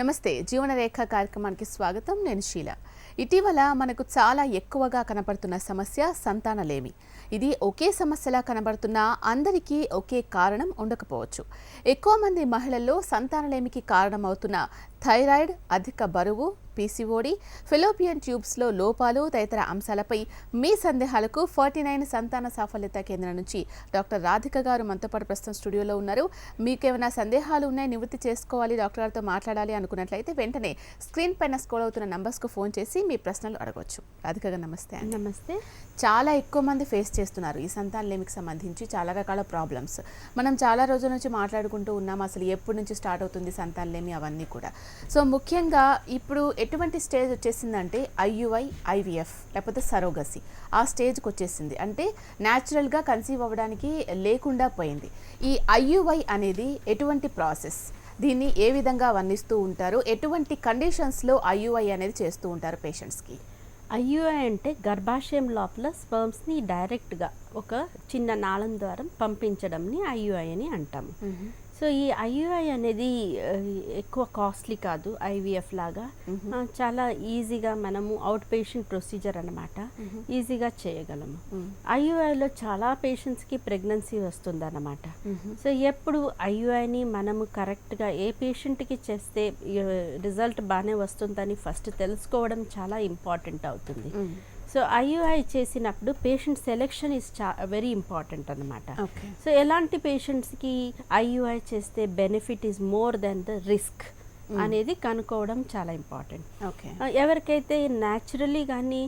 నమస్తే జీవనరేఖ కార్యక్రమానికి స్వాగతం. నేను శీల. ఇటీవల మనకు చాలా ఎక్కువగా కనబడుతున్న సమస్య సంతానలేమి. ఇది ఒకే సమస్యలా కనబడుతున్నా అందరికీ ఒకే కారణం ఉండకపోవచ్చు. ఎక్కువ మంది మహిళల్లో సంతానలేమికి కారణమవుతున్న థైరాయిడ్, అధిక బరువు, పీసీఓడి, ఫెలోపియన్ ట్యూబ్స్లో లోపాలు తదితర అంశాలపై మీ సందేహాలకు 49 సంతాన సాఫల్యత కేంద్రం నుంచి డాక్టర్ రాధిక గారు మనతో పాటు ప్రస్తుతం స్టూడియోలో ఉన్నారు. మీకేమైనా సందేహాలు ఉన్నాయి, నివృత్తి చేసుకోవాలి, డాక్టర్ గారితో మాట్లాడాలి అనుకున్నట్లయితే వెంటనే స్క్రీన్ పైన స్క్రోల్ అవుతున్న నంబర్స్కు ఫోన్ చేసి మీ ప్రశ్నలు అడగవచ్చు. రాధిక గారు నమస్తే. నమస్తే. చాలా ఎక్కువ మంది ఫేస్ చేస్తున్నారు ఈ సంతానలేమికి సంబంధించి చాలా రకాల ప్రాబ్లమ్స్. మనం చాలా రోజుల నుంచి మాట్లాడుకుంటూ ఉన్నాం, అసలు ఎప్పటి నుంచి స్టార్ట్ అవుతుంది సంతానలేమి అవన్నీ కూడా. సో ముఖ్యంగా ఇప్పుడు ఎటువంటి స్టేజ్ వచ్చేసిందంటే ఐయుఐ, ఐవిఎఫ్ లేకపోతే సరోగసి ఆ స్టేజ్కి వచ్చేసింది. అంటే న్యాచురల్గా కన్సీవ్ అవ్వడానికి లేకుండా పోయింది. ఈ ఐయుఐ అనేది ఎటువంటి ప్రాసెస్, దీన్ని ఏ విధంగా వర్ణిస్తూ ఉంటారు, ఎటువంటి కండిషన్స్లో ఐయుఐ అనేది చేస్తూ ఉంటారు పేషెంట్స్కి? ఐయుఐ అంటే గర్భాశయం లోపల స్పర్మ్స్ని డైరెక్ట్గా ఒక చిన్న నాళం ద్వారా పంపించడంని ఐయుఐ అని అంటాము. సో ఈ ఐయుఐ అనేది ఎక్కువ కాస్ట్లీ కాదు, ఐవిఎఫ్ లాగా చాలా ఈజీగా మనము అవుట్ పేషెంట్ ప్రొసీజర్ అన్నమాట, ఈజీగా చేయగలము. ఐయుఐలో చాలా పేషెంట్స్కి ప్రెగ్నెన్సీ వస్తుందన్నమాట. సో ఎప్పుడు ఐయుఐని మనము కరెక్ట్గా ఏ పేషెంట్కి చేస్తే రిజల్ట్ బాగానే వస్తుందని ఫస్ట్ తెలుసుకోవడం చాలా ఇంపార్టెంట్ అవుతుంది. సో ఐయుఐ చేసినప్పుడు patient selection is very important అన్నమాట. సో ఎలాంటి పేషెంట్స్కి ఐయుఐ చేస్తే benefit is more than the risk అనేది కనుక్కోవడం చాలా ఇంపార్టెంట్. ఎవరికైతే న్యాచురలీ కానీ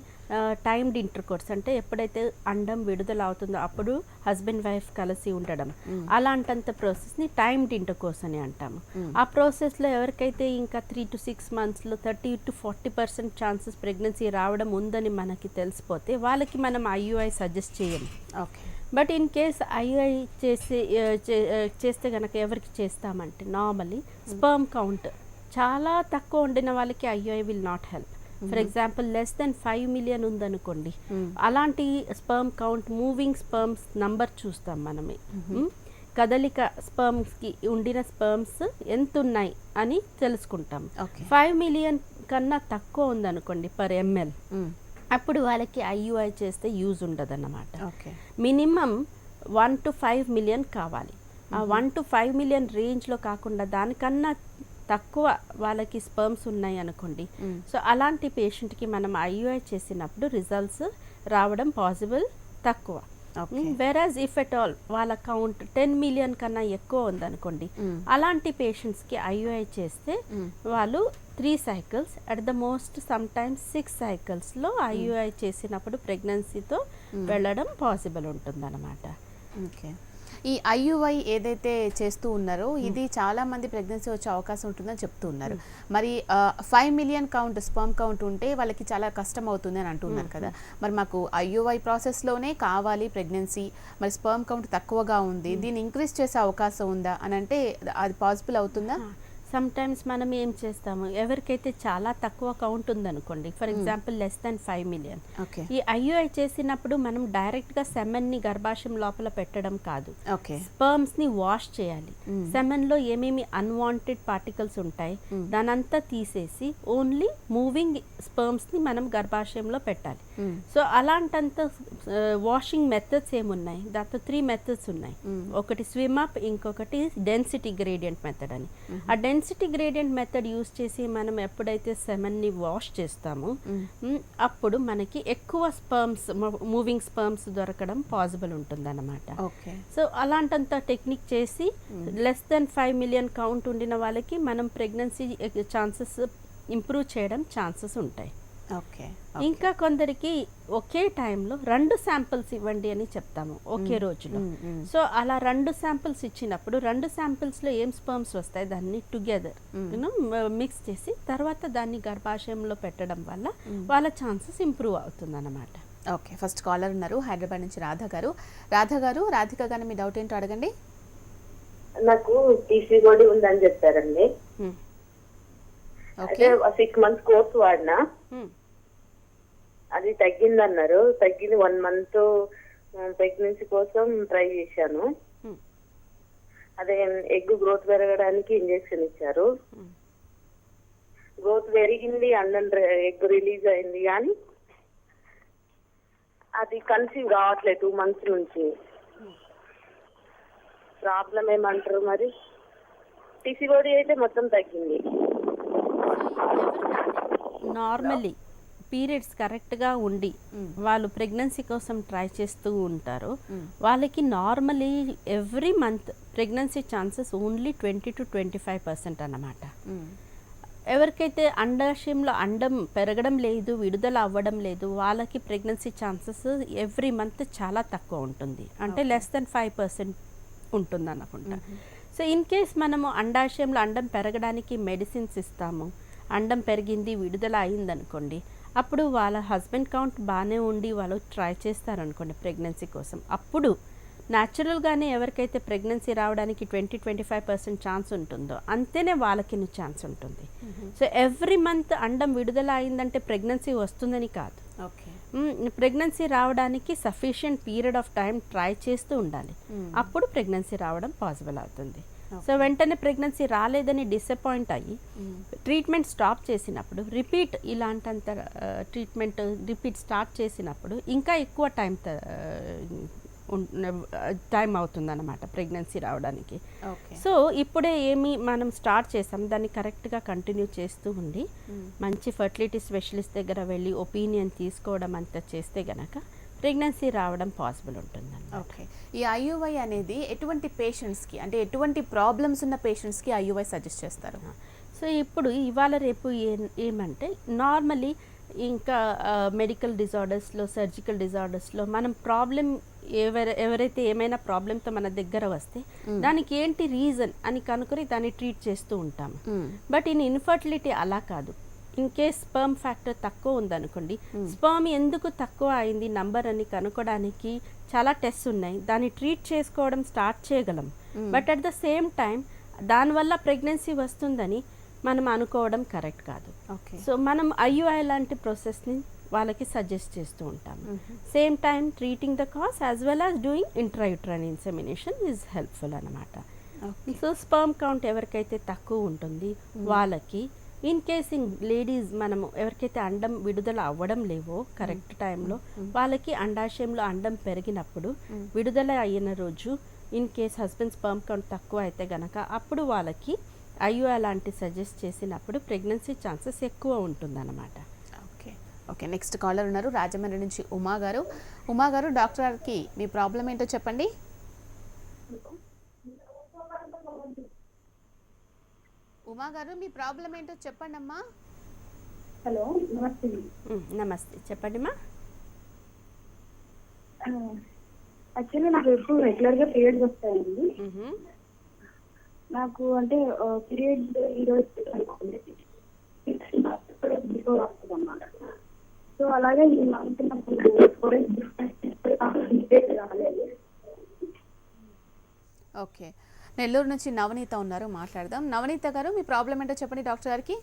టైమ్డ్ ఇంటర్కోర్స్ అంటే ఎప్పుడైతే అండం విడుదల అవుతుందో అప్పుడు హస్బెండ్ వైఫ్ కలిసి ఉండడం, అలాంటంత ప్రాసెస్ని టైమ్డ్ ఇంటర్కోర్స్ అని అంటాము. ఆ ప్రాసెస్లో ఎవరికైతే ఇంకా 3 to 6 monthsలో 30 to 40% ఛాన్సెస్ ప్రెగ్నెన్సీ రావడం ఉందని మనకి తెలిసిపోతే వాళ్ళకి మనం ఐయుఐ సజెస్ట్ చేయము. బట్ ఇన్ కేస్ ఐయుఐ చేస్తే కనుక ఎవరికి చేస్తామంటే నార్మల్లీ స్పర్మ్ కౌంట్ చాలా తక్కువ ఉండిన వాళ్ళకి IUI will not help. For example less than 5 million ఉందనుకోండి, అలాంటి sperm count moving sperms number చూస్తాం మనమే. కదలిక స్పర్మ్స్కి ఉండిన స్పర్మ్స్ ఎంత ఉన్నాయి అని తెలుసుకుంటాం. 5 million కన్నా తక్కువ ఉందనుకోండి పర్ ఎంఎల్, అప్పుడు వాళ్ళకి ఐయుఐ చేస్తే యూజ్ ఉండదన్నమాట. మినిమం 1 to 5 million కావాలి. ఆ 1 to 5 million రేంజ్లో కాకుండా దానికన్నా తక్కువ వాళ్ళకి స్పర్మ్స్ ఉన్నాయి అనుకోండి, సో అలాంటి పేషెంట్కి మనం ఐయుఐ చేసినప్పుడు రిజల్ట్స్ రావడం పాసిబుల్ తక్కువ. వెరాజ్ ఇఫ్ ఎట్ ఆల్ వాళ్ళ కౌంట్ 10 million కన్నా ఎక్కువ ఉందనుకోండి, అలాంటి పేషెంట్స్కి ఐయుఐ చేస్తే వాళ్ళు 3 cycles at the most sometimes 6 cyclesలో ఐయుఐ చేసినప్పుడు ప్రెగ్నెన్సీతో వెళ్ళడం పాసిబుల్ ఉంటుందన్నమాట. ఈ ఐయుఐ ఏదైతే చేస్తూ ఉన్నారో ఇది చాలా మంది ప్రెగ్నెన్సీ వచ్చే అవకాశం ఉంటుందని చెప్తూ ఉన్నారు. మరి 5 million కౌంట్ స్పర్మ్ కౌంట్ ఉంటే వాళ్ళకి చాలా కష్టం అవుతుంది అని అంటున్నారు కదా. మరి మాకు ఐయుఐ ప్రాసెస్లోనే కావాలి ప్రెగ్నెన్సీ, మరి స్పర్మ్ కౌంట్ తక్కువగా ఉంది, దీన్ని ఇంక్రీజ్ చేసే అవకాశం ఉందా అని అంటే అది పాసిబుల్ అవుతుందా? సమ్ టైమ్స్ మనం ఏం చేస్తాము, ఎవరికైతే చాలా తక్కువ కౌంట్ ఉందనుకోండి, for example less than 5 million, ఈ ఐయుఐ చేసినప్పుడు మనం డైరెక్ట్గా సెమెన్ని గర్భాశయం లోపల పెట్టడం కాదు, స్పర్మ్స్ని వాష్ చేయాలి. సెమెన్లో ఏమేమి అన్వాంటెడ్ పార్టికల్స్ ఉంటాయి దానంతా తీసేసి ఓన్లీ మూవింగ్ స్పర్మ్స్ని మనం గర్భాశయంలో పెట్టాలి. సో అలాంటంత వాషింగ్ మెథడ్స్ ఏమున్నాయి, దాంతో 3 methods ఉన్నాయి. ఒకటి స్విమ్ అప్, ఇంకొకటి డెన్సిటీ గ్రేడియంట్ మెథడ్ అని. ఆ డెన్సిటీ గ్రేడియంట్ మెథడ్ యూజ్ చేసి మనం ఎప్పుడైతే సెమెన్ని వాష్ చేస్తామో అప్పుడు మనకి ఎక్కువ స్పర్మ్స్, మూవింగ్ స్పర్మ్స్ దొరకడం పాసిబుల్ ఉంటుందన్నమాట. సో అలాంటంత టెక్నిక్ చేసి లెస్ దెన్ 5 million కౌంట్ ఉండిన వాళ్ళకి మనం ప్రెగ్నెన్సీ ఛాన్సెస్ ఇంప్రూవ్ చేయడం ఛాన్సెస్ ఉంటాయి. ఇంకా కొందరికి ఒకే టైంలో 2 samples ఇవ్వండి అని చెప్తాము ఒకే రోజులో. సో అలా 2 samples ఇచ్చినప్పుడు 2 samples ఏం స్పర్మ్స్ వస్తాయి దాన్ని టుగెదర్ మిక్స్ చేసి తర్వాత దాన్ని గర్భాశయంలో పెట్టడం వల్ల వాళ్ళ ఛాన్సెస్ ఇంప్రూవ్ అవుతుంది అన్నమాట. ఓకే, ఫస్ట్ కాలర్ ఉన్నారు హైదరాబాద్ నుంచి రాధా గారు. రాధా గారు, రాధిక గారు మీ డౌట్ ఏంటో అడగండి. నాకు పీసీఓడి ఉందని చెప్పారండి. 6 months కోర్స్ వాడినా, అది తగ్గిందన్నారు. తగ్గింది 1 month ప్రెగ్నెన్సీ కోసం ట్రై చేశాను. అదే ఎగ్ గ్రోత్ పెరగడానికి ఇంజెక్షన్ ఇచ్చారు. గ్రోత్ పెరిగింది, అండర్ ఎగ్ రిలీజ్ అయింది, కానీ అది కన్సీవ్ రావట్లేదు 2 months నుంచి. ప్రాబ్లం ఏమంటారు మరి? పిసిఓడి అయితే మొత్తం తగ్గింది. నార్మల్లీ పీరియడ్స్ కరెక్ట్గా ఉండి వాళ్ళు ప్రెగ్నెన్సీ కోసం ట్రై చేస్తూ ఉంటారు. వాళ్ళకి normally every month pregnancy chances only 20 to 25% అన్నమాట. ఎవరికైతే అండాశయంలో అండం పెరగడం లేదు, విడుదల అవ్వడం లేదు, వాళ్ళకి ప్రెగ్నెన్సీ ఛాన్సెస్ ఎవ్రీ మంత్ చాలా తక్కువ ఉంటుంది, అంటే లెస్ దెన్ 5% ఉంటుంది అనుకుంటా. సో ఇన్ కేస్ మనము అండాశయంలో అండం పెరగడానికి మెడిసిన్స్ ఇస్తాము, అండం పెరిగింది, విడుదల అయిందనుకోండి, అప్పుడు వాళ్ళ హస్బెండ్ కౌంట్ బాగానే ఉండి వాళ్ళు ట్రై చేస్తారనుకోండి ప్రెగ్నెన్సీ కోసం, అప్పుడు న్యాచురల్గానే ఎవరికైతే ప్రెగ్నెన్సీ రావడానికి 20-25% ఛాన్స్ ఉంటుందో అంతేనే వాళ్ళకి ఛాన్స్ ఉంటుంది. సో ఎవ్రీ మంత్ అండం విడుదల అయిందంటే ప్రెగ్నెన్సీ వస్తుందని కాదు. ఓకే. ప్రెగ్నెన్సీ రావడానికి sufficient period of time try చేస్తూ ఉండాలి, అప్పుడు ప్రెగ్నెన్సీ రావడం పాసిబుల్ అవుతుంది. సో వెంటనే ప్రెగ్నెన్సీ రాలేదని డిసప్పాయింట్ అయ్యి ట్రీట్మెంట్ స్టాప్ చేసినప్పుడు, రిపీట్ ఇలాంటంత ట్రీట్మెంట్ రిపీట్ స్టార్ట్ చేసినప్పుడు ఇంకా ఎక్కువ టైం అవుతుందన్నమాట ప్రెగ్నెన్సీ రావడానికి. సో ఇప్పుడే మనం స్టార్ట్ చేసాం, దాన్ని కరెక్ట్గా కంటిన్యూ చేస్తూ ఉండి మంచి ఫర్టిలిటీ స్పెషలిస్ట్ దగ్గర వెళ్ళి ఒపీనియన్ తీసుకోవడం అంతా చేస్తే గనక ప్రెగ్నెన్సీ రావడం పాసిబుల్ ఉంటుందండి. ఓకే. ఈ ఐయుఐ అనేది ఎటువంటి పేషెంట్స్కి, అంటే ఎటువంటి ప్రాబ్లమ్స్ ఉన్న పేషెంట్స్కి ఐయుఐ సజెస్ట్ చేస్తారు? సో ఇప్పుడు ఇవాళ రేపు ఏమంటే నార్మలీ ఇంకా మెడికల్ డిజార్డర్స్లో, సర్జికల్ డిజార్డర్స్లో మనం ప్రాబ్లం ఎవరైతే ఏమైనా ప్రాబ్లంతో మన దగ్గర వస్తే దానికి ఏంటి రీజన్ అని కనుక్కొని దాన్ని ట్రీట్ చేస్తూ ఉంటాము. బట్ ఇన్ ఇన్ఫర్టిలిటీ అలా కాదు. ఇన్ కేస్ స్పర్మ్ ఫ్యాక్టర్ తక్కువ ఉందనుకోండి, స్పర్మ్ ఎందుకు తక్కువ అయింది నంబర్ అని కనుక్కోవడానికి చాలా టెస్ట్ ఉన్నాయి, దాన్ని ట్రీట్ చేసుకోవడం స్టార్ట్ చేయగలం. But at the same time దానివల్ల ప్రెగ్నెన్సీ వస్తుందని మనం అనుకోవడం కరెక్ట్ కాదు. సో మనం ఐయుఐ లాంటి ప్రాసెస్ని వాళ్ళకి సజెస్ట్ చేస్తూ ఉంటాము. Same time treating the cause as well as doing intrauterine insemination is helpful అనమాట. సో స్పర్మ్ కౌంట్ ఎవరికైతే తక్కువ ఉంటుంది వాళ్ళకి, ఇన్ కేస్ ఇన్ లేడీస్ మనము ఎవరికైతే అండం విడుదల అవ్వడం లేవో కరెక్ట్ టైంలో, వాళ్ళకి అండాశయంలో అండం పెరిగినప్పుడు విడుదల అయిన రోజు in case husband sperm count తక్కువ అయితే గనక అప్పుడు వాళ్ళకి ఐయుఐ లాంటి సజెస్ట్ చేసినప్పుడు ప్రెగ్నెన్సీ ఛాన్సెస్ ఎక్కువ ఉంటుందన్నమాట. ఓకే. ఓకే. నెక్స్ట్ కాలర్ ఉన్నారు రాజమండ్రి నుంచి ఉమా గారు. ఉమా గారు, డాక్టర్ గారికి మీ ప్రాబ్లం ఏంటో చెప్పండి. ఉమా గారు, మీ ప్రాబ్లం ఏంటో చెప్పండి అమ్మా. హలో, నమస్తే. నమస్తే, చెప్పండి అమ్మా. యాక్చువల్లీ నాకు ఎప్పుడు రెగ్యులర్గా పీరియడ్స్ వస్తాయండి. నాకు అంటే పీరియడ్ ఈరోజు బిఫోర్ వస్తుంది అన్నమాట. సో అలాగే ఈ మంత్ నాకు రాలేదు. ఓకే. నెల్లూరు నుంచి నవనీత ఉన్నారు, మాట్లాడదాం. నవనీత గారు, మీ ప్రాబ్లం ఏంటో చెప్పండి డాక్టర్ గారికి.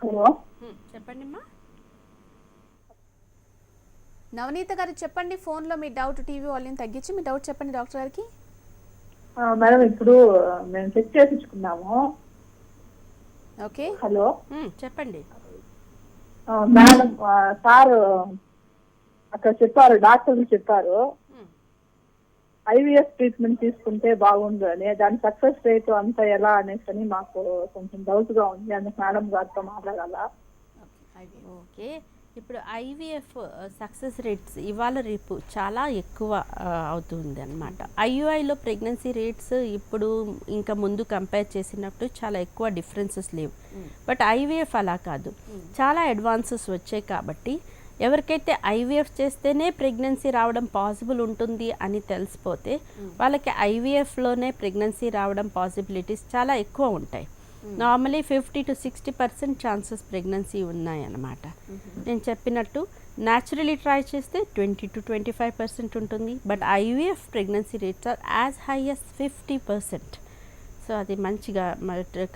హలో, చెప్పండి అమ్మా. నవనీత గారు చెప్పండి, ఫోన్లో మీ డౌట్ టీవీ వాల్యూమ్ తగ్గించి మీ డౌట్ చెప్పండి డాక్టర్ గారికి. మేడం ఇప్పుడు మేము చెక్ చేయించుకున్నాము. ఓకే. హలో, చెప్పండి మేడం. సార్ అక్కడ చెప్పారు, డాక్టర్లు చెప్పారు ఐవీఎఫ్ ట్రీట్మెంట్ తీసుకుంటే బాగుండు అని. దాని సక్సెస్ రేట్ అంతా ఎలా అనేసి అని మాకు కొంచెం డౌట్ గా ఉంది, అందుకు మేడం గారితో మాట్లాడాలా. ఓకే. ఇప్పుడు ఐవీఎఫ్ సక్సెస్ రేట్స్ ఇవాళ రేపు చాలా ఎక్కువ అవుతుంది అనమాట. ఐయుఐలో ప్రెగ్నెన్సీ రేట్స్ ఇప్పుడు ఇంకా ముందు కంపేర్ చేసినప్పుడు చాలా ఎక్కువ డిఫరెన్సెస్ లేవు. బట్ ఐవీఎఫ్ అలా కాదు, చాలా అడ్వాన్సెస్ వచ్చాయి. కాబట్టి ఎవరికైతే ఐవీఎఫ్ చేస్తేనే ప్రెగ్నెన్సీ రావడం పాసిబుల్ ఉంటుంది అని తెలిసిపోతే వాళ్ళకి ఐవీఎఫ్లోనే ప్రెగ్నెన్సీ రావడం పాసిబిలిటీస్ చాలా ఎక్కువ ఉంటాయి. నార్మలీ 50 to 60% ఛాన్సెస్ ప్రెగ్నెన్సీ ఉన్నాయన్నమాట. నేను చెప్పినట్టు న్యాచురలీ ట్రై చేస్తే 20 to 25% ఉంటుంది. But IVF pregnancy rates are as high as 50%. So అది మంచిగా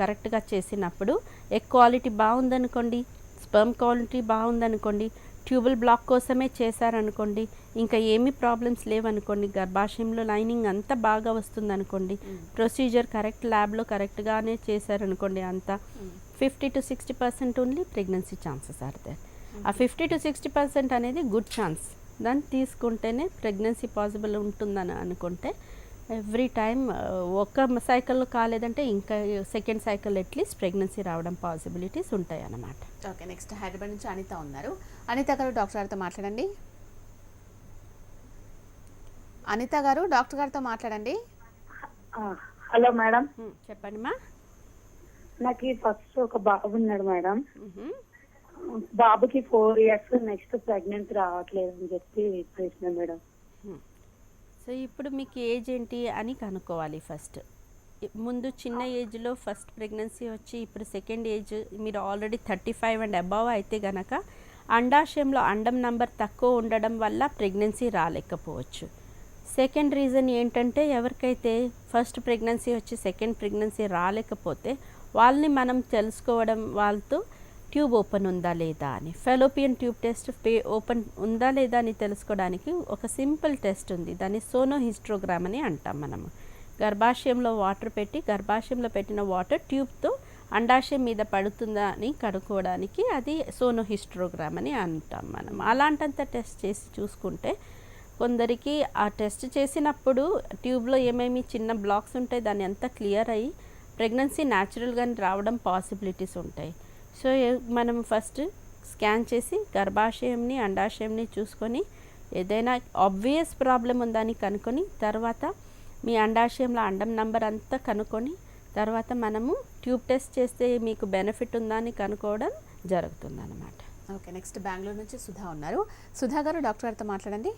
కరెక్ట్గా చేసినప్పుడు ఎగ్ క్వాలిటీ బాగుందనుకోండి, స్పర్మ్ క్వాలిటీ బాగుందనుకోండి, ట్యూబల్ బ్లాక్ కోసమే చేశారనుకోండి, ఇంకా ఏమీ ప్రాబ్లమ్స్ లేవనుకోండి, గర్భాశయంలో లైనింగ్ అంతా బాగా వస్తుందనుకోండి, ప్రొసీజర్ కరెక్ట్ ల్యాబ్లో కరెక్ట్గానే చేశారనుకోండి, అంతా 50 to 60% only pregnancy chances are there. ఆ 50 to 60% అనేది గుడ్ ఛాన్స్. దాన్ని తీసుకుంటేనే ప్రెగ్నెన్సీ పాసిబుల్ ఉంటుందని అనుకుంటే ఎవ్రీ టైం ఒక్క సైకిల్లో కాలేదంటే ఇంకా సెకండ్ సైకిల్ అట్లీస్ట్ ప్రెగ్నెన్సీ రావడం పాసిబిలిటీస్ ఉంటాయి అన్నమాట. ఓకే, నెక్స్ట్ హైదరాబాద్ నుంచి అనిత ఉన్నారు. అనిత గారు డాక్టర్ గారితో మాట్లాడండి. అనిత గారు డాక్టర్ గారితో మాట్లాడండి. Hello madam. చెప్పండి మా. నాకు ఫస్ట్ ఒక బాబు ఉన్నాడు మేడం. బాబుకి 4 years, నెక్స్ట్ ప్రెగ్నెన్సీ రావట్లేదు అని చెప్పి చేసిన మేడం. సో ఇప్పుడు మీకు ఏజ్ ఏంటి అని కనుక్కోవాలి ఫస్ట్. ముందు చిన్న ఏజ్లో ఫస్ట్ ప్రెగ్నెన్సీ వచ్చి ఇప్పుడు సెకండ్ ఏజ్ మీరు ఆల్రెడీ 35 and above అయితే గనక అండాశయంలో అండం నంబర్ తక్కువ ఉండడం వల్ల ప్రెగ్నెన్సీ రాలేకపోవచ్చు. సెకండ్ రీజన్ ఏంటంటే ఎవరికైతే ఫస్ట్ ప్రెగ్నెన్సీ వచ్చి సెకండ్ ప్రెగ్నెన్సీ రాలేకపోతే వాళ్ళని మనం తెలుసుకోవడం, వాళ్ళతో ట్యూబ్ ఓపెన్ ఉందా లేదా అని, ఫెలోపియన్ ట్యూబ్ టెస్ట్ ఓపెన్ ఉందా లేదా అని తెలుసుకోవడానికి ఒక సింపుల్ టెస్ట్ ఉంది. దాన్ని సోనోహిస్ట్రోగ్రామ్ అని అంటాం మనము. గర్భాశయంలో వాటర్ పెట్టి గర్భాశయంలో పెట్టిన వాటర్ ట్యూబ్తో అండాశయం మీద పడుతుందా అని కనుక్కోవడానికి అది సోనోహిస్ట్రోగ్రామ్ అని అంటాం మనం. అలాంటంత టెస్ట్ చేసి చూసుకుంటే కొందరికి ఆ టెస్ట్ చేసినప్పుడు ట్యూబ్లో ఏమేమి చిన్న బ్లాక్స్ ఉంటాయి దాన్ని అంతా క్లియర్ అయ్యి ప్రెగ్నెన్సీ న్యాచురల్గానే రావడం పాసిబిలిటీస్ ఉంటాయి. సో మనం ఫస్ట్ స్కాన్ చేసి గర్భాశయంని అండాశయంని చూసుకొని ఏదైనా ఆబ్వియస్ ప్రాబ్లం ఉందని కనుక్కొని తర్వాత మీ అండాశయంలో అండం నంబర్ అంతా కనుక్కొని తర్వాత మనము ట్యూబ్ టెస్ట్ చేస్తే మీకు బెనిఫిట్ ఉందా అని కనుక్కోవడం జరుగుతుందన్నమాట. ఓకే, నెక్స్ట్ బెంగళూరు నుంచి సుధా ఉన్నారు. సుధా గారు డాక్టర్ గారితో మాట్లాడండి.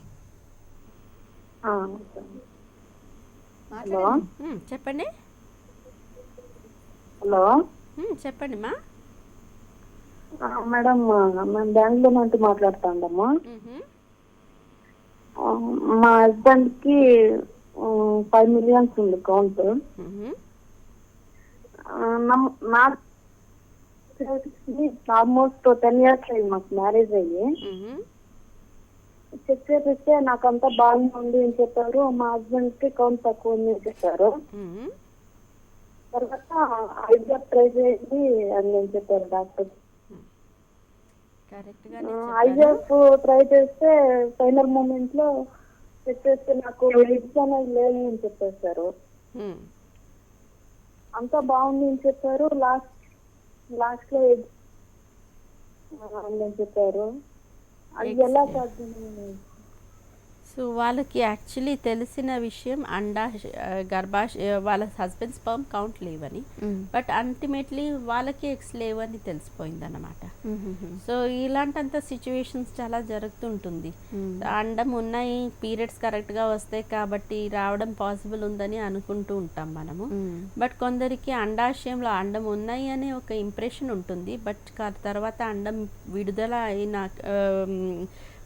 చెప్పండి. హలో చెప్పండి మా. మేడం, మేము బెంగళూరు నుంచి మాట్లాడుతాండమ్మా. మా హస్బెండ్ కి 5 million ఉంది కౌంట్. నాకు ఆల్మోస్ట్ 10 years అయ్యి మాకు మ్యారేజ్ అయ్యి. చెక్ చేపిస్తే నాకంతా బాగానే ఉంది అని చెప్పారు. మా హస్బెండ్ కి కౌంట్ తక్కువ ఉంది అని చెప్పారు. తర్వాత ఐజాప్ ట్రై చేయండి అని నేను చెప్పారు డాక్టర్. ఐజాప్ ట్రై చేస్తే ఫైనల్ మూమెంట్ లో చెక్ చేస్తే నాకు లిప్స్ అనేది లేదు అని చెప్పేశారు. అంతా బాగుంది అని చెప్పారు. లాస్ట్ లో అని చెప్పారు. అది ఎలా సాధ్యం? సో వాళ్ళకి యాక్చువల్లీ తెలిసిన విషయం వాళ్ళ హస్బెండ్ స్పర్మ్ కౌంట్ లేవని, బట్ అల్టిమేట్లీ వాళ్ళకి ఎగ్స్ లేవని తెలిసిపోయింది అన్నమాట. సో ఇలాంటంత సిచ్యువేషన్స్ చాలా జరుగుతుంటుంది. అండం ఉన్నాయి, పీరియడ్స్ కరెక్ట్గా వస్తాయి కాబట్టి రావడం పాసిబుల్ ఉందని అనుకుంటూ ఉంటాం మనము. బట్ కొందరికి అండాశయంలో అండం ఉన్నాయి అనే ఒక ఇంప్రెషన్ ఉంటుంది. బట్ తర్వాత అండం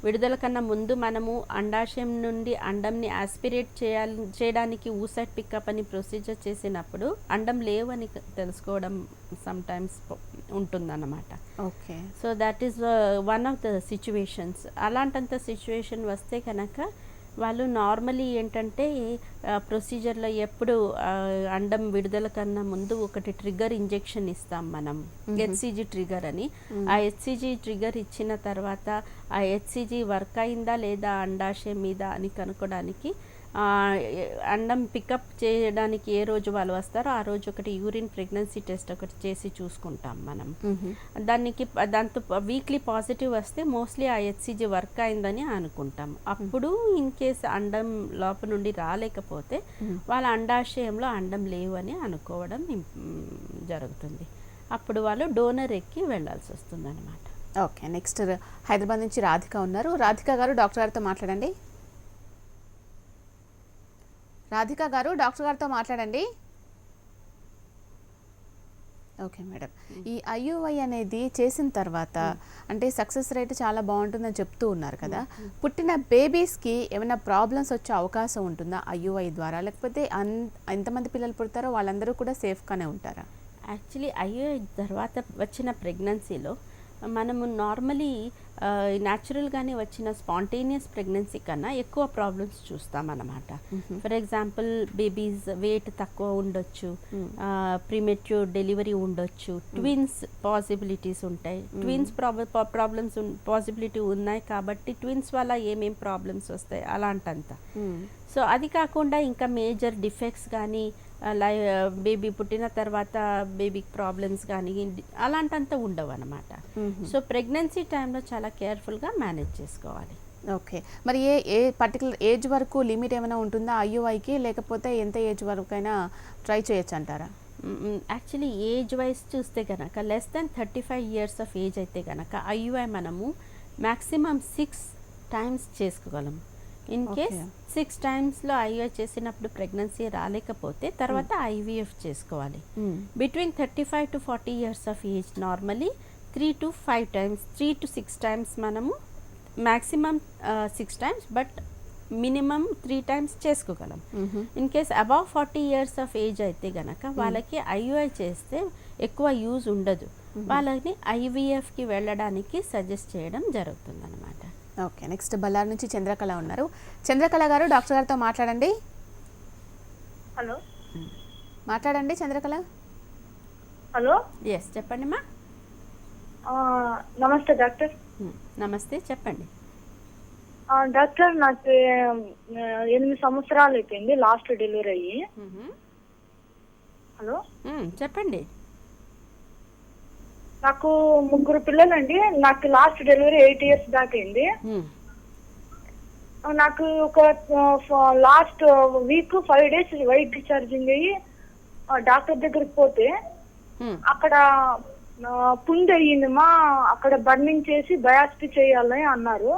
విడుదల కన్నా ముందు మనము అండాశయం నుండి అండంని ఆస్పిరేట్ చేయడానికి ఊసైడ్ పికప్ అని ప్రొసీజర్ చేసినప్పుడు అండం లేవు అని తెలుసుకోవడం సమ్ టైమ్స్ ఉంటుందన్నమాట. Okay, so that is one of the situations. అలాంటంత సిచ్యువేషన్ వస్తే కనుక వాళ్ళు నార్మలీ ఏంటంటే ప్రొసీజర్లో ఎప్పుడు అండం విడుదల కన్నా ముందు ఒకటి ట్రిగ్గర్ ఇంజెక్షన్ ఇస్తాం మనం, హెచ్సిజీ ట్రిగ్గర్ అని. ఆ హెచ్సిజీ ట్రిగ్గర్ ఇచ్చిన తర్వాత ఆ హెచ్సిజీ వర్క్ అయిందా లేదా అండాశయం మీద అని కనుక్కోవడానికి అండం పికప్ చేయడానికి ఏ రోజు వాళ్ళు వస్తారో ఆ రోజు ఒకటి యూరిన్ ప్రెగ్నెన్సీ టెస్ట్ ఒకటి చేసి చూసుకుంటాం మనం. దాంతో వీక్లీ పాజిటివ్ వస్తే మోస్ట్లీ ఆ హెచ్సిజీ వర్క్ అయిందని అనుకుంటాం. అప్పుడు ఇన్ కేస్ అండం లోపల నుండి రాలేకపోతే వాళ్ళ అండాశయంలో అండం లేవు అని అనుకోవడం జరుగుతుంది. అప్పుడు వాళ్ళు డోనర్ ఎక్కి వెళ్ళాల్సి వస్తుంది అనమాట. ఓకే, నెక్స్ట్ హైదరాబాద్ నుంచి రాధిక ఉన్నారు. రాధిక గారు డాక్టర్ గారితో మాట్లాడండి. రాధిక గారు డాక్టర్ గారితో మాట్లాడండి. ఓకే మేడం, ఈ ఐయుఐ అనేది చేసిన తర్వాత అంటే సక్సెస్ రేట్ చాలా బాగుంటుందని చెప్తూ ఉన్నారు కదా, పుట్టిన బేబీస్కి ఏమైనా ప్రాబ్లమ్స్ వచ్చే అవకాశం ఉంటుందా ఐయుఐ ద్వారా? లేకపోతే ఎంతమంది పిల్లలు పుడతారో వాళ్ళందరూ కూడా సేఫ్గానే ఉంటారా? యాక్చువల్లీ ఐయుఐ తర్వాత వచ్చిన ప్రెగ్నెన్సీలో మనము నార్మలీ న్యాచురల్గానే వచ్చిన స్పాంటేనియస్ ప్రెగ్నెన్సీ కన్నా ఎక్కువ ప్రాబ్లమ్స్ చూస్తామన్నమాట. ఫర్ ఎగ్జాంపుల్ బేబీస్ వెయిట్ తక్కువ ఉండొచ్చు, ప్రీమెచ్యూర్ డెలివరీ ఉండొచ్చు, ట్విన్స్ పాసిబిలిటీస్ ఉంటాయి. ట్విన్స్ ప్రాబ్లమ్స్ పాసిబిలిటీ ఉన్నాయి కాబట్టి ట్విన్స్ వల్ల ఏమేం ప్రాబ్లమ్స్ వస్తాయి అలాంటంతా. సో అది కాకుండా ఇంకా మేజర్ డిఫెక్ట్స్ కానీ బేబీ పుట్టిన తర్వాత బేబీకి ప్రాబ్లమ్స్ కానీ అలాంటంతా ఉండవు అనమాట. సో ప్రెగ్నెన్సీ టైంలో చాలా కేర్ఫుల్గా మేనేజ్ చేసుకోవాలి. ఓకే, మరి ఏ పర్టికులర్ ఏజ్ వరకు లిమిట్ ఏమైనా ఉంటుందా ఐయుఐకి, లేకపోతే ఎంత ఏజ్ వరకైనా ట్రై చేయొచ్చు అంటారా? యాక్చువల్లీ ఏజ్ వైజ్ చూస్తే కనుక less than 35 years of age అయితే కనుక ఐయుఐ మనము మ్యాక్సిమం 6 times చేసుకోగలం. ఇన్ కేస్ 6 timesలో ఐయుఐ చేసినప్పుడు ప్రెగ్నెన్సీ రాలేకపోతే తర్వాత ఐవీఎఫ్ చేసుకోవాలి. Between 35 to 40 years of age normally 3 to 5 times, 3 to 6 times మనము maximum 6 times but minimum 3 times చేసుకోగలం. In case above 40 years of age అయితే గనక వాళ్ళకి ఐయుఐ చేస్తే ఎక్కువ యూజ్ ఉండదు, వాళ్ళని ఐవీఎఫ్కి వెళ్ళడానికి సజెస్ట్ చేయడం జరుగుతుంది అనమాట. ఓకే, నెక్స్ట్ బళ్ళారి నుంచి చంద్రకళ ఉన్నారు. చంద్రకళ గారు, డాక్టర్ గారితో మాట్లాడండి. హలో మాట్లాడండి చంద్రకళ. హలో ఎస్ చెప్పండి మా. నమస్తే డాక్టర్. నమస్తే చెప్పండి. డాక్టర్ నాకు 8 సంవత్సరాలు అయిపోయింది లాస్ట్ డెలివరీ అయ్యి. హలో చెప్పండి. నాకు 3 పిల్లలండి. నాకు లాస్ట్ డెలివరీ 8 years దాకా అయింది. నాకు ఒక last week 5 days white discharging అయ్యి డాక్టర్ దగ్గరికి పోతే అక్కడ పుండు అయ్యిందమ్మా, అక్కడ బర్నింగ్ చేసి బయాప్సీ చేయాలని అన్నారు.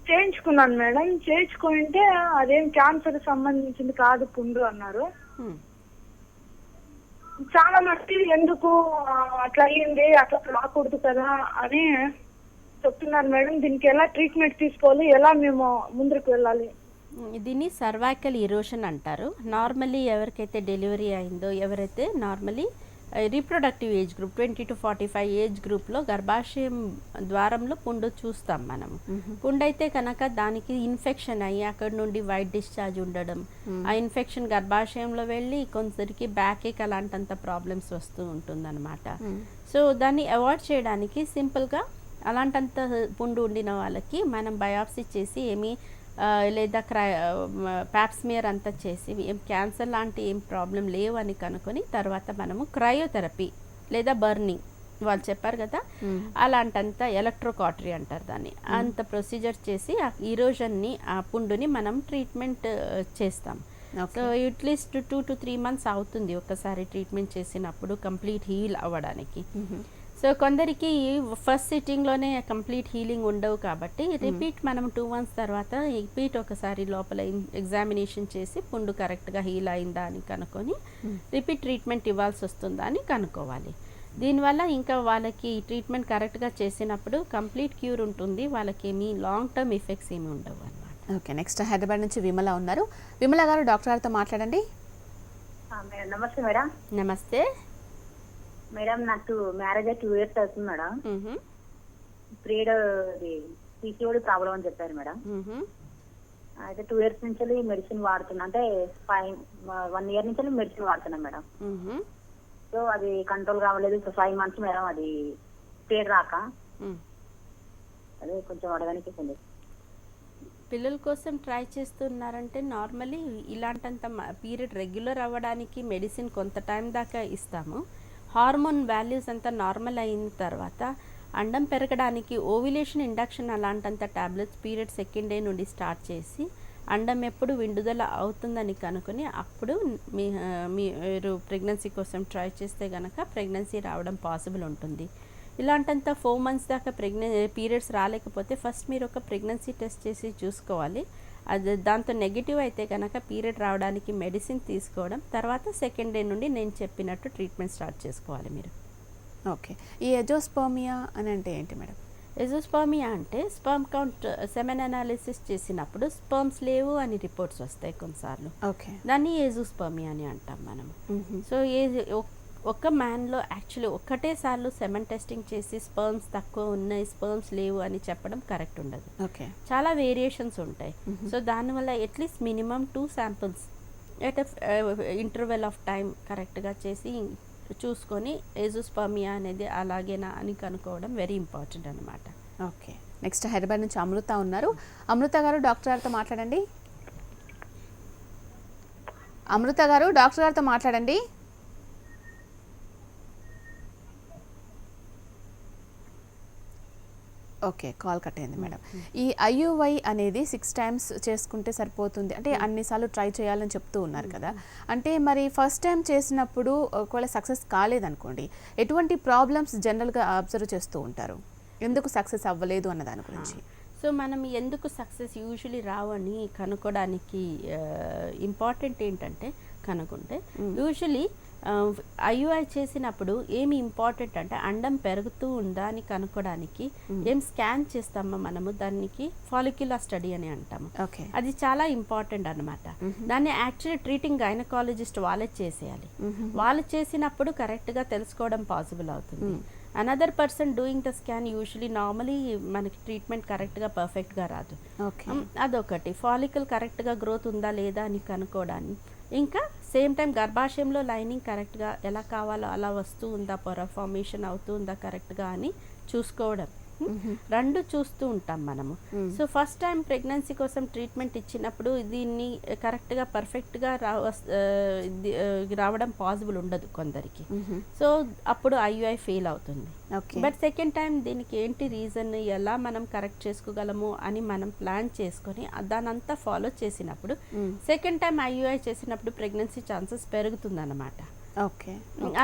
చేయించుకున్నాను మేడం. చేయించుకుంటే అదేం క్యాన్సర్ సంబంధించింది కాదు పుండు అన్నారు. చాలా మట్టి ఎందుకు అట్లా అయ్యింది, అట్లా రాకూడదు కదా అని చెప్తున్నారు మేడం. దీనికి ఎలా ట్రీట్మెంట్ తీసుకోవాలి, ఎలా మేము ముందుకు వెళ్ళాలి? దీన్ని సర్వైకల్ ఇరోషన్ అంటారు. నార్మల్లీ ఎవరికైతే డెలివరీ అయిందో, ఎవరైతే normally reproductive age group 20 to 45 age గ్రూప్లో గర్భాశయం ద్వారంలో పుండు చూస్తాం మనము. పుండు అయితే కనుక దానికి ఇన్ఫెక్షన్ అయ్యి అక్కడ నుండి వైట్ డిశ్చార్జ్ ఉండడం, ఆ ఇన్ఫెక్షన్ గర్భాశయంలో వెళ్ళి కొందరికి బ్యాక్ ఏక్ అలాంటంత ప్రాబ్లమ్స్ వస్తూ ఉంటుందన్నమాట. సో దాన్ని అవాయిడ్ చేయడానికి సింపుల్గా అలాంటంత పుండు ఉండిన వాళ్ళకి మనం బయాప్సీ చేసి ఏమీ లేదా ప్యాప్స్మియర్ అంతా చేసి ఏం క్యాన్సర్ లాంటి ఏం ప్రాబ్లం లేవు అని కనుక్కొని తర్వాత మనము క్రయోథెరపీ లేదా బర్నింగ్ వాళ్ళు చెప్పారు కదా అలాంటంత ఎలక్ట్రోకాటరీ అంటారు దాన్ని, అంత ప్రొసీజర్ చేసి ఆ ఇరోజన్ని ఆ పుండుని మనం ట్రీట్మెంట్ చేస్తాం. సో అట్లీస్ట్ 2 to 3 months అవుతుంది ఒకసారి ట్రీట్మెంట్ చేసినప్పుడు కంప్లీట్ హీల్ అవ్వడానికి. సో కొందరికి ఫస్ట్ సిట్టింగ్లోనే కంప్లీట్ హీలింగ్ ఉండవు కాబట్టి రిపీట్ మనం 2 months తర్వాత రిపీట్ ఒకసారి లోపల ఎగ్జామినేషన్ చేసి పుండు కరెక్ట్గా హీల్ అయిందా అని కనుక్కొని రిపీట్ ట్రీట్మెంట్ ఇవ్వాల్సి వస్తుందా అని కనుక్కోవాలి. దీనివల్ల ఇంకా వాళ్ళకి ట్రీట్మెంట్ కరెక్ట్గా చేసినప్పుడు కంప్లీట్ క్యూర్ ఉంటుంది, వాళ్ళకి ఏమీ లాంగ్ టర్మ్ ఎఫెక్ట్స్ ఏమి ఉండవు అన్నమాట. ఓకే, నెక్స్ట్ హైదరాబాద్ నుంచి విమల ఉన్నారు. విమల గారు, డాక్టర్ గారితో మాట్లాడండి. నమస్తే మేడం. నమస్తే మేడం, నాకు మ్యారేజ్ 2 years అవుతుంది మేడం. పీరియడ్ పీసీఓడి ప్రాబ్లం అని చెప్పారు మేడం. అయితే 2 years నుంచి మెడిసిన్ వాడుతున్నా, అంటే 1 year నుంచి మెడిసిన్ వాడుతున్నా మేడం. సో అది కంట్రోల్ కావలేదు. 5 months మేడం అది పీరియడ్ రాక, అదే కొంచెం అడగడానికి ఉంది. పిల్లల కోసం ట్రై చేస్తున్నారంటే నార్మల్లీ ఇలాంటంత పీరియడ్ రెగ్యులర్ అవ్వడానికి మెడిసిన్ కొంత టైం దాకా ఇస్తాము. హార్మోన్ వాల్యూస్ అంతా నార్మల్ అయిన తర్వాత అండం పెరగడానికి ఓవ్యులేషన్ ఇండక్షన్ అలాంటంత టాబ్లెట్స్ పీరియడ్ 2nd day నుండి స్టార్ట్ చేసి అండం ఎప్పుడు విడుదల అవుతుందని కనుక్కొని అప్పుడు మీరు ప్రెగ్నెన్సీ కోసం ట్రై చేస్తే కనుక ప్రెగ్నెన్సీ రావడం పాసిబుల్ ఉంటుంది. ఇలాంటంత 4 months దాకా పీరియడ్స్ రాలేకపోతే ఫస్ట్ మీరు ఒక ప్రెగ్నెన్సీ టెస్ట్ చేసి చూసుకోవాలి. అది దాంతో నెగిటివ్ అయితే కనుక పీరియడ్ రావడానికి మెడిసిన్ తీసుకోవడం, తర్వాత 2nd day నుండి నేను చెప్పినట్టు ట్రీట్మెంట్ స్టార్ట్ చేసుకోవాలి మీరు. ఓకే, ఈ ఎజోస్పర్మియా అని అంటే ఏంటి మేడం? ఎజోస్పర్మియా అంటే స్పర్మ్ కౌంట్ సెమెన్ అనాలిసిస్ చేసినప్పుడు స్పర్మ్స్ లేవు అని రిపోర్ట్స్ వస్తాయి కొన్నిసార్లు. ఓకే, దాన్ని ఎజోస్పర్మియా అని అంటాం మనం. సో ఒక మ్యాన్లో యాక్చువల్లీ ఒక్కటేసార్లు సెమెన్ టెస్టింగ్ చేసి స్పర్మ్స్ తక్కువ ఉన్నాయి, స్పర్మ్స్ లేవు అని చెప్పడం కరెక్ట్ ఉండదు. ఓకే. చాలా వేరియేషన్స్ ఉంటాయి. సో దానివల్ల at least minimum 2 samples at interval of time కరెక్ట్గా చేసి చూసుకొని ఏజోస్పర్మియా అనేది అలాగేనా అని కనుక్కోవడం వెరీ ఇంపార్టెంట్ అనమాట. ఓకే. నెక్స్ట్ హైదరాబాద్ నుంచి అమృత ఉన్నారు. అమృత గారు డాక్టర్ గారితో మాట్లాడండి. అమృత గారు డాక్టర్ గారితో మాట్లాడండి. ఓకే, కాల్ కట్ అయింది మేడం. ఈ ఐయుఐ అనేది 6 times చేసుకుంటే సరిపోతుంది అంటే అన్నిసార్లు ట్రై చేయాలని చెప్తూ ఉన్నారు కదా, అంటే మరి ఫస్ట్ టైం చేసినప్పుడు ఒకవేళ సక్సెస్ కాలేదనుకోండి, ఎటువంటి ప్రాబ్లమ్స్ జనరల్గా అబ్జర్వ్ చేస్తూ ఉంటారు, ఎందుకు సక్సెస్ అవ్వలేదు అన్న దాని గురించి? సో మనం ఎందుకు సక్సెస్ యూజువలీ రావని కనుక్కోవడానికి ఇంపార్టెంట్ ఏంటంటే కనుక్కుంటే యూజువలీ ఐయుఐ చేసినప్పుడు ఏమి ఇంపార్టెంట్ అంటే అండం పెరుగుతూ ఉందా అని కనుక్కోవడానికి ఏం స్కాన్ చేస్తామో మనము దానికి ఫాలిక్యులర్ స్టడీ అని అంటాము. అది చాలా ఇంపార్టెంట్ అనమాట. దాన్ని యాక్చువల్లీ ట్రీటింగ్ గైనకాలజిస్ట్ వాళ్ళే చేసేయాలి. వాళ్ళు చేసినప్పుడు కరెక్ట్గా తెలుసుకోవడం పాసిబుల్ అవుతుంది. Another person doing the scan usually normally మనకి ట్రీట్మెంట్ కరెక్ట్గా పర్ఫెక్ట్గా రాదు. అదొకటి. ఫాలికల్ కరెక్ట్గా గ్రోత్ ఉందా లేదా అని కనుక్కోవడానికి, ఇంకా సేమ్ టైం గర్భాశయంలో లైనింగ్ కరెక్ట్గా ఎలా కావాలో అలా వస్తూ ఉందా, పొర ఫార్మేషన్ అవుతూ ఉందా కరెక్ట్గా అని చూసుకోవడం, రెండు చూస్తూ ఉంటాం మనము. సో ఫస్ట్ టైం ప్రెగ్నెన్సీ కోసం ట్రీట్మెంట్ ఇచ్చినప్పుడు దీన్ని కరెక్ట్గా పర్ఫెక్ట్గా రావడం పాసిబుల్ ఉండదు కొందరికి. సో అప్పుడు ఐయుఐ ఫెయిల్ అవుతుంది. బట్ సెకండ్ టైం దీనికి ఏంటి రీజన్, ఎలా మనం కరెక్ట్ చేసుకోగలము అని మనం ప్లాన్ చేసుకొని దానంతా ఫాలో చేసినప్పుడు సెకండ్ టైం ఐయుఐ చేసినప్పుడు ప్రెగ్నెన్సీ ఛాన్సెస్ పెరుగుతుందన్నమాట. ఓకే.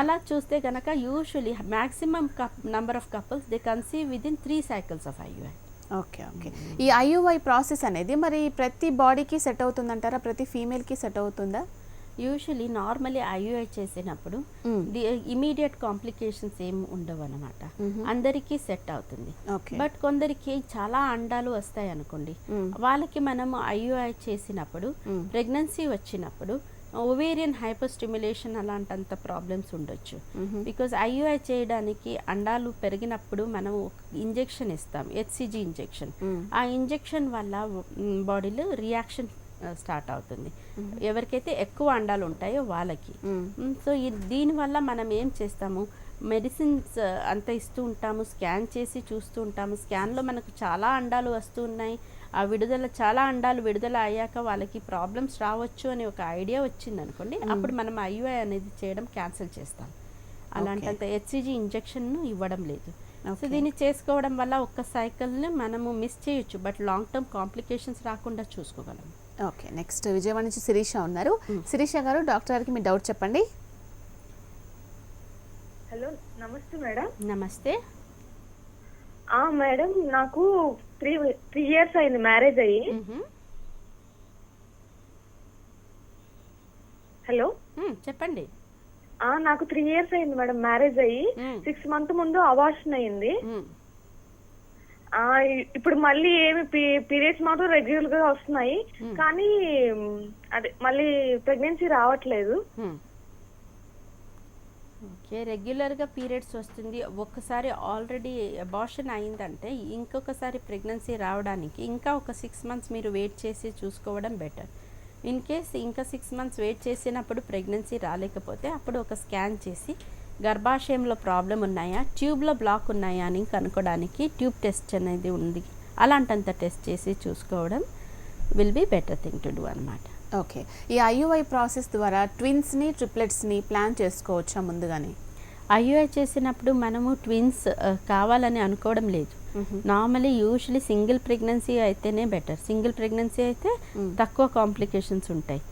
అలా చూస్తే కనుక usually maximum number of couples they conceive within 3 cycles of IUI. Okay. Okay. ఈ ఐయుఐ ప్రాసెస్ అనేది మరి ప్రతి బాడీకి సెట్ అవుతుందంటారా, ప్రతి ఫీమేల్కి సెట్ అవుతుందా? యూజువలీ నార్మలీ ఐయుఐ చేసినప్పుడు ఇమీడియట్ కాంప్లికేషన్స్ ఏమి ఉండవు అనమాట, అందరికీ సెట్ అవుతుంది. బట్ కొందరికి చాలా అండాలు వస్తాయి అనుకోండి, వాళ్ళకి మనము ఐయుఐ చేసినప్పుడు ప్రెగ్నెన్సీ వచ్చినప్పుడు ఓవేరియన్ హైపర్ స్టిమ్యులేషన్ అలాంటంత ప్రాబ్లమ్స్ ఉండొచ్చు. బికాజ్ ఐయుఐ చేయడానికి అండాలు పెరిగినప్పుడు మనం ఇంజెక్షన్ ఇస్తాం, హెచ్సిజి ఇంజెక్షన్. ఆ ఇంజెక్షన్ వల్ల బాడీలో రియాక్షన్ స్టార్ట్ అవుతుంది ఎవరికైతే ఎక్కువ అండాలు ఉంటాయో వాళ్ళకి. సో దీనివల్ల మనం ఏం చేస్తాము, మెడిసిన్స్ అంత ఇస్తూ ఉంటాము, స్కాన్ చేసి చూస్తూ ఉంటాము. స్కాన్లో మనకు చాలా అండాలు వస్తూ ఉన్నాయి, ఆ విడుదల చాలా అండాలు విడుదల అయ్యాక వాళ్ళకి ప్రాబ్లమ్స్ రావచ్చు అని ఒక ఐడియా వచ్చింది అనుకోండి, అప్పుడు మనం ఐయుఐ అనేది చేయడం క్యాన్సిల్ చేస్తాం. అలాంటంత హెచ్సిజి ఇంజెక్షన్ను ఇవ్వడం లేదు. సో దీన్ని చేసుకోవడం వల్ల ఒక్క సైకిల్ని మనము మిస్ చేయొచ్చు, బట్ లాంగ్ టర్మ్ కాంప్లికేషన్స్ రాకుండా చూసుకోగలం. ఓకే. నెక్స్ట్ విజయవాడ నుంచి శిరీష ఉన్నారు. శిరీష గారు డాక్టర్ గారికి మీ డౌట్ చెప్పండి. హలో, నమస్తే మేడం. నమస్తే మేడం, నాకు 3 years అయింది మ్యారేజ్ అయ్యి. హలో, చెప్పండి. నాకు 3 years అయింది మేడం మ్యారేజ్ అయ్యి. 6 months ముందు అబార్షన్ అయింది. ఇప్పుడు మళ్ళీ ఏమి పీరియడ్స్ మాత్రం రెగ్యులర్ గా వస్తున్నాయి, కానీ అదే మళ్ళీ ప్రెగ్నెన్సీ రావట్లేదు. ఓకే. రెగ్యులర్గా పీరియడ్స్ వస్తుంది, ఒక్కసారి ఆల్రెడీ అబార్షన్ అయిందంటే ఇంకొకసారి ప్రెగ్నెన్సీ రావడానికి ఇంకా ఒక 6 months మీరు వెయిట్ చేసి చూసుకోవడం బెటర్. ఇన్ కేస్ ఇంకా 6 months వెయిట్ చేసినప్పుడు ప్రెగ్నెన్సీ రాలేకపోతే అప్పుడు ఒక స్కాన్ చేసి గర్భాశయంలో ప్రాబ్లం ఉన్నాయా, ట్యూబ్లో బ్లాక్ ఉన్నాయా అని కనుక్కోవడానికి ట్యూబ్ టెస్ట్ అనేది ఉంది, అలాంటంత టెస్ట్ చేసి చూసుకోవడం will be better thing to do అనమాట. ఓకే. ఈ ఐయుఐ ప్రాసెస్ ద్వారా ట్విన్స్ని ట్రిప్లెట్స్ని ప్లాన్ చేసుకోవచ్చా ముందుగానే? ఐయుఐ చేసినప్పుడు మనము ట్విన్స్ కావాలని అనుకోవడం లేదు. నార్మలీ యూజువలీ సింగిల్ ప్రెగ్నెన్సీ అయితేనే బెటర్. సింగిల్ ప్రెగ్నెన్సీ అయితే తక్కువ కాంప్లికేషన్స్ ఉంటాయి,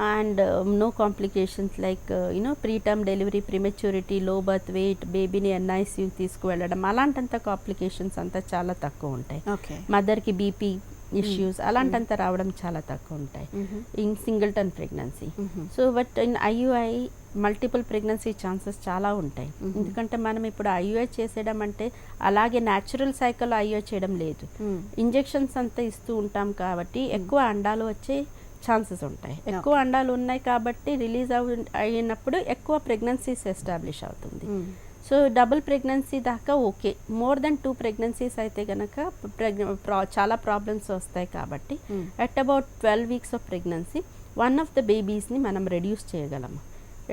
and no complications like preterm delivery, prematurity, low birth weight, బేబీని ఎన్ఐసియూ తీసుకువెళ్ళడం, అలాంటంత కాంప్లికేషన్స్ అంతా చాలా తక్కువ ఉంటాయి. మదర్కి బీపీ ఇష్యూస్ అలాంటంత రావడం చాలా తక్కువ ఉంటాయి in singleton pregnancy. So but in IUI multiple pregnancy chances చాలా ఉంటాయి, ఎందుకంటే మనం ఇప్పుడు ఐయుఐ చేసేయడం అంటే అలాగే న్యాచురల్ సైకిల్ ఐయుఐ చేయడం లేదు, ఇంజెక్షన్స్ అంతా ఇస్తూ ఉంటాం కాబట్టి ఎక్కువ అండాలు వచ్చే ఛాన్సెస్ ఉంటాయి. ఎక్కువ అండాలు ఉన్నాయి కాబట్టి రిలీజ్ అయినప్పుడు ఎక్కువ ప్రెగ్నెన్సీస్ ఎస్టాబ్లిష్ అవుతుంది. సో డబుల్ ప్రెగ్నెన్సీ దాకా ఓకే. మోర్ దెన్ 2 ప్రెగ్నెన్సీస్ అయితే కనుక చాలా ప్రాబ్లమ్స్ వస్తాయి కాబట్టి at about 12 weeks of pregnancy one of the బేబీస్ని మనం రెడ్యూస్ చేయగలము.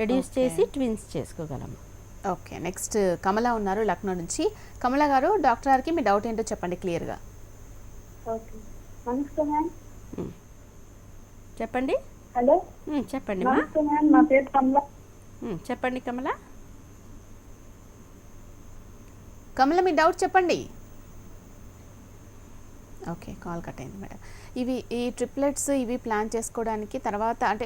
రెడ్యూస్ చేసి ట్విన్స్ చేసుకోగలము. ఓకే, నెక్స్ట్ కమల ఉన్నారు లక్నో నుంచి. కమల గారు, డాక్టర్ గారికి మీ డౌట్ ఏంటో చెప్పండి క్లియర్గా. ఓకే, నమస్తే మ్యామ్. చెప్పండి. హలో, చెప్పండి నమస్తే మ్యామ్. నా పేరు కమల. చెప్పండి కమల. కమల, మీ డౌట్ చెప్పండి. ఓకే, కాల్ కట్ అయింది మేడం. ఈ ట్రిప్లెట్స్ ఇవి ప్లాన్ చేసుకోవడానికి తర్వాత అంటే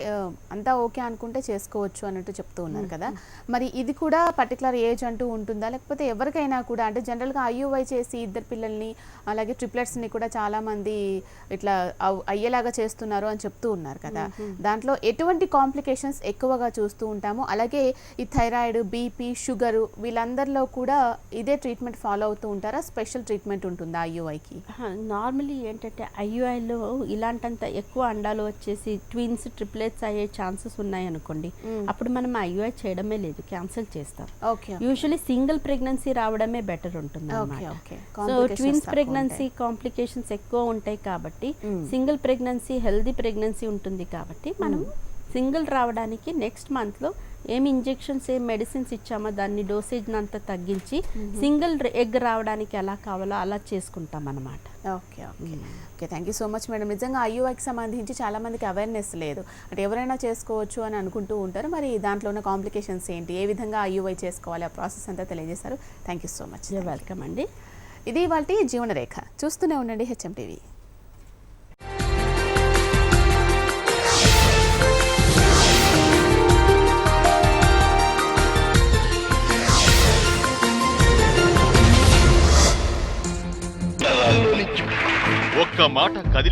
అంతా ఓకే అనుకుంటే చేసుకోవచ్చు అన్నట్టు చెప్తూ ఉన్నారు కదా. మరి ఇది కూడా పర్టికులర్ ఏజ్ అంటూ ఉంటుందా, లేకపోతే ఎవరికైనా కూడా అంటే జనరల్గా ఐయుఐ చేసి 2 పిల్లల్ని అలాగే ట్రిప్లెట్స్ని కూడా చాలామంది ఇట్లా అయ్యేలాగా చేస్తున్నారు అని చెప్తూ ఉన్నారు కదా. దాంట్లో ఎటువంటి కాంప్లికేషన్స్ ఎక్కువగా చూస్తూ ఉంటాము? అలాగే ఈ థైరాయిడ్, బీపీ, షుగరు వీళ్ళందరిలో కూడా ఇదే ట్రీట్మెంట్ ఫాలో అవుతూ ఉంటారా? స్పెషల్ ట్రీట్మెంట్ ఉంటుందా ఐయుఐకి? నార్మలీ ఏంటంటే ఐయుఐలో ఇలాంటంత ఎక్కువ అండాలు వచ్చేసి ట్విన్స్, ట్రిప్లెట్స్ అయ్యే ఛాన్సెస్ ఉన్నాయనుకోండి, అప్పుడు మనం ఐయుఐ చేయడమే లేదు, క్యాన్సిల్ చేస్తాం. యూజువలీ సింగిల్ ప్రెగ్నెన్సీ రావడమే బెటర్ ఉంటుంది అన్నమాట. సో ట్విన్స్ ప్రెగ్నెన్సీ కాంప్లికేషన్స్ ఎక్కువ ఉంటాయి కాబట్టి సింగిల్ ప్రెగ్నెన్సీ హెల్దీ ప్రెగ్నెన్సీ ఉంటుంది కాబట్టి మనం సింగిల్ రావడానికి నెక్స్ట్ మంత్లో ఏమి ఇంజెక్షన్స్, ఏం మెడిసిన్స్ ఇచ్చామో దాన్ని డోసేజ్ అంతా తగ్గించి సింగిల్ ఎగ్ రావడానికి ఎలా కావాలో అలా చేసుకుంటాం అన్నమాట. Okay, thank you so much madam. నిజంగా ఐయుఐకి సంబంధించి చాలామందికి అవేర్నెస్ లేదు, అంటే ఎవరైనా చేసుకోవచ్చు అని అనుకుంటూ ఉంటారు. మరి దాంట్లో ఉన్న కాంప్లికేషన్స్ ఏంటి, ఏ విధంగా ఐయుఐ చేసుకోవాలి, ఆ ప్రాసెస్ అంతా తెలియజేశారు. Thank you so much. Welcome అండి. ఇది ఇవాల్టి జీవనరేఖ. చూస్తూనే ఉండండి హెచ్ఎం టీవీ. ఒక్క మాట కదిలి